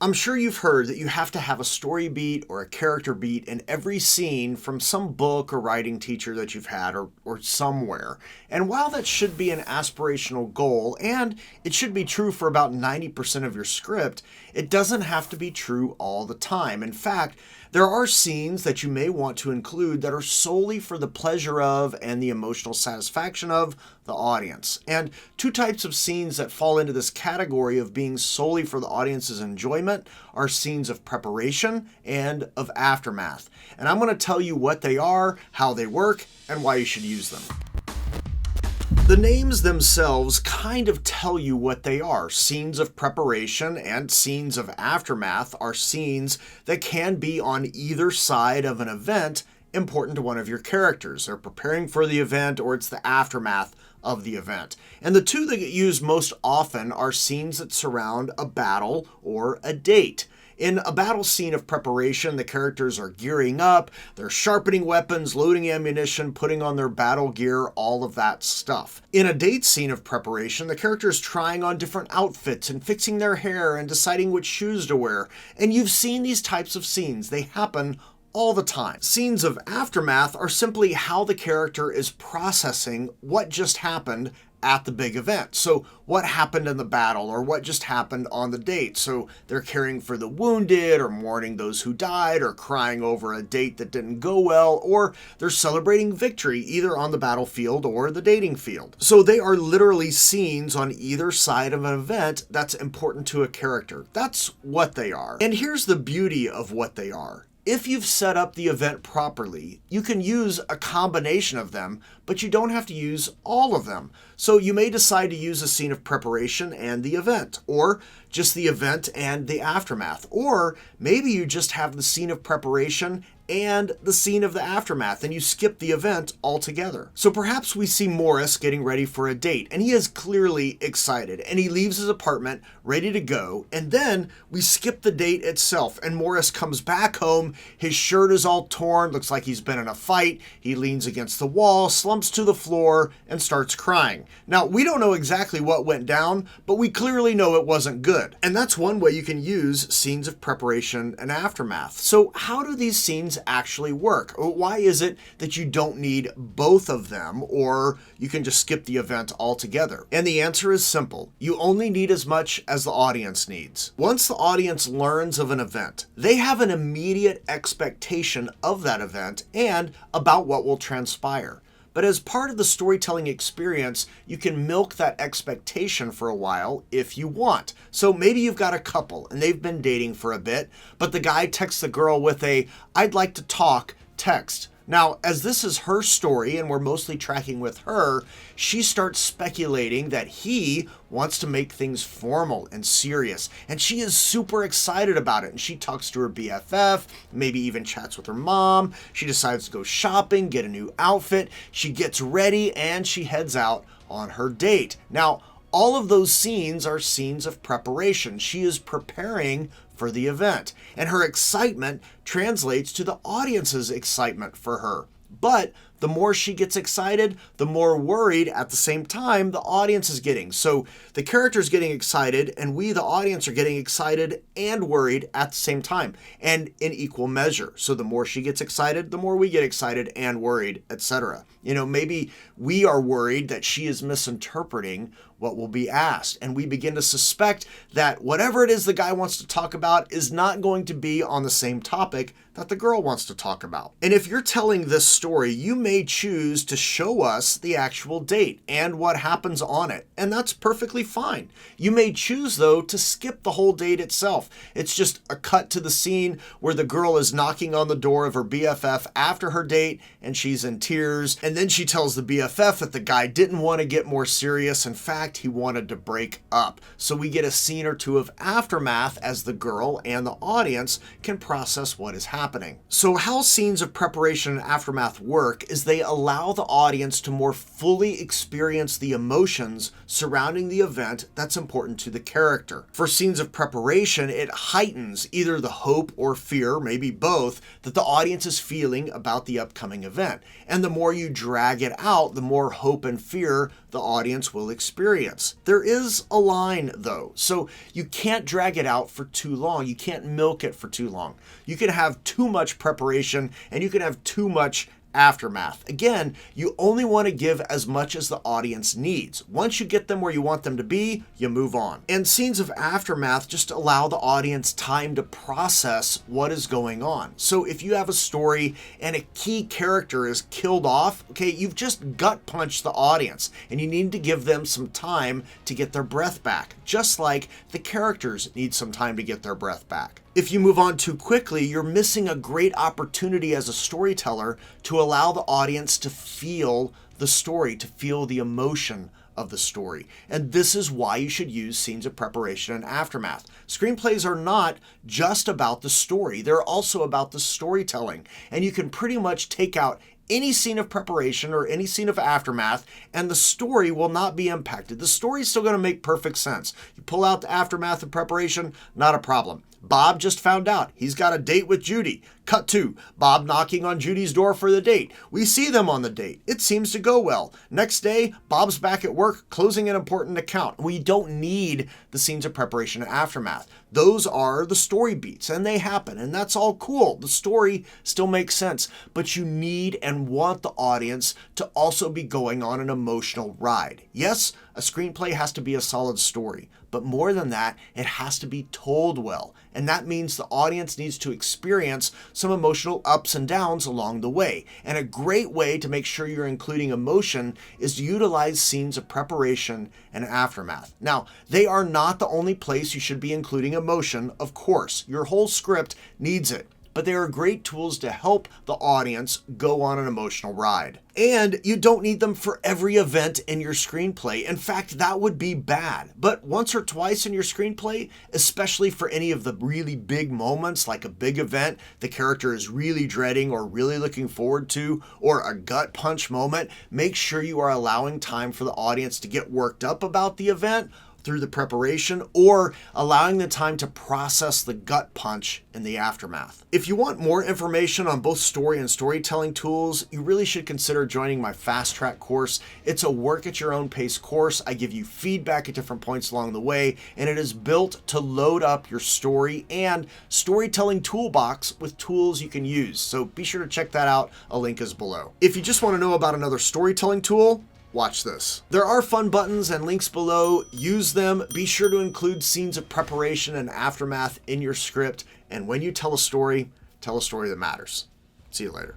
I'm sure you've heard that you have to have a story beat or a character beat in every scene from some book or writing teacher that you've had or somewhere. And while that should be an aspirational goal, and it should be true for about 90% of your script, it doesn't have to be true all the time. In fact, there are scenes that you may want to include that are solely for the pleasure of and the emotional satisfaction of the audience. And two types of scenes that fall into this category of being solely for the audience's enjoyment are scenes of preparation and of aftermath. And I'm going to tell you what they are, how they work, and why you should use them. The names themselves kind of tell you what they are. Scenes of preparation and scenes of aftermath are scenes that can be on either side of an event important to one of your characters. They're preparing for the event or it's the aftermath of the event. And the two that get used most often are scenes that surround a battle or a date. In a battle scene of preparation, the characters are gearing up, they're sharpening weapons, loading ammunition, putting on their battle gear, all of that stuff. In a date scene of preparation, the character's trying on different outfits and fixing their hair and deciding which shoes to wear. And you've seen these types of scenes. They happen all the time. Scenes of aftermath are simply how the character is processing what just happened at the big event. So what happened in the battle or what just happened on the date. So they're caring for the wounded or mourning those who died or crying over a date that didn't go well, or they're celebrating victory either on the battlefield or the dating field. So they are literally scenes on either side of an event that's important to a character. That's what they are. And here's the beauty of what they are. If you've set up the event properly, you can use a combination of them, but you don't have to use all of them. So you may decide to use a scene of preparation and the event, or just the event and the aftermath. Or maybe you just have the scene of preparation and the scene of the aftermath, and you skip the event altogether. So perhaps we see Morris getting ready for a date, and he is clearly excited, and he leaves his apartment ready to go, and then we skip the date itself, and Morris comes back home, his shirt is all torn, looks like he's been in a fight, he leans against the wall, slumps to the floor, and starts crying. Now, we don't know exactly what went down, but we clearly know it wasn't good. And that's one way you can use scenes of preparation and aftermath. So how do these scenes actually work? Why is it that you don't need both of them, or you can just skip the event altogether? And the answer is simple. You only need as much as the audience needs. Once the audience learns of an event, they have an immediate expectation of that event and about what will transpire. But as part of the storytelling experience, you can milk that expectation for a while if you want. So maybe you've got a couple and they've been dating for a bit, but the guy texts the girl with a "I'd like to talk" text. Now, as this is her story and we're mostly tracking with her, she starts speculating that he wants to make things formal and serious. And she is super excited about it. And she talks to her BFF, maybe even chats with her mom. She decides to go shopping, get a new outfit. She gets ready and she heads out on her date. Now, all of those scenes are scenes of preparation. She is preparing for the event, and her excitement translates to the audience's excitement for her. But the more she gets excited, the more worried at the same time the audience is getting. So the character's getting excited, and we, the audience, are getting excited and worried at the same time, and in equal measure. So the more she gets excited, the more we get excited and worried, etc. Maybe we are worried that she is misinterpreting what will be asked, and we begin to suspect that whatever it is the guy wants to talk about is not going to be on the same topic that the girl wants to talk about. And if you're telling this story, you may choose to show us the actual date and what happens on it, and that's perfectly fine. You may choose, though, to skip the whole date itself. It's just a cut to the scene where the girl is knocking on the door of her BFF after her date, and she's in tears, and then she tells the BFF that the guy didn't want to get more serious. In fact, he wanted to break up. So we get a scene or two of aftermath as the girl and the audience can process what is happening. So how scenes of preparation and aftermath work is is they allow the audience to more fully experience the emotions surrounding the event that's important to the character. For scenes of preparation, it heightens either the hope or fear, maybe both, that the audience is feeling about the upcoming event. And the more you drag it out, the more hope and fear the audience will experience. There is a line though, so you can't drag it out for too long. You can't milk it for too long. You can have too much preparation and you can have too much aftermath. Again, you only want to give as much as the audience needs. Once you get them where you want them to be, you move on. And scenes of aftermath just allow the audience time to process what is going on. So if you have a story and a key character is killed off, okay, you've just gut punched the audience and you need to give them some time to get their breath back, just like the characters need some time to get their breath back. If you move on too quickly, you're missing a great opportunity as a storyteller to allow the audience to feel the story, to feel the emotion of the story. And this is why you should use scenes of preparation and aftermath. Screenplays are not just about the story, they're also about the storytelling. And you can pretty much take out any scene of preparation or any scene of aftermath, and the story will not be impacted. The story is still going to make perfect sense. You pull out the aftermath of preparation, not a problem. Bob just found out he's got a date with Judy. Cut to Bob knocking on Judy's door for the date. We see them on the date. It seems to go well. Next day, Bob's back at work closing an important account. We don't need the scenes of preparation and aftermath. Those are the story beats and they happen and that's all cool. The story still makes sense, but you need and want the audience to also be going on an emotional ride. Yes, a screenplay has to be a solid story, but more than that, it has to be told well. And that means the audience needs to experience some emotional ups and downs along the way. And a great way to make sure you're including emotion is to utilize scenes of preparation and aftermath. Now, they are not the only place you should be including emotion, of course. Your whole script needs it. But they are great tools to help the audience go on an emotional ride. And you don't need them for every event in your screenplay. In fact, that would be bad. But once or twice in your screenplay, especially for any of the really big moments, like a big event the character is really dreading or really looking forward to, or a gut punch moment, make sure you are allowing time for the audience to get worked up about the event through the preparation, or allowing the time to process the gut punch in the aftermath. If you want more information on both story and storytelling tools, you really should consider joining my Fast Track course. It's a work at your own pace course. I give you feedback at different points along the way, and it is built to load up your story and storytelling toolbox with tools you can use. So be sure to check that out. A link is below. If you just want to know about another storytelling tool, watch this. There are fun buttons and links below. Use them. Be sure to include scenes of preparation and aftermath in your script. And when you tell a story that matters. See you later.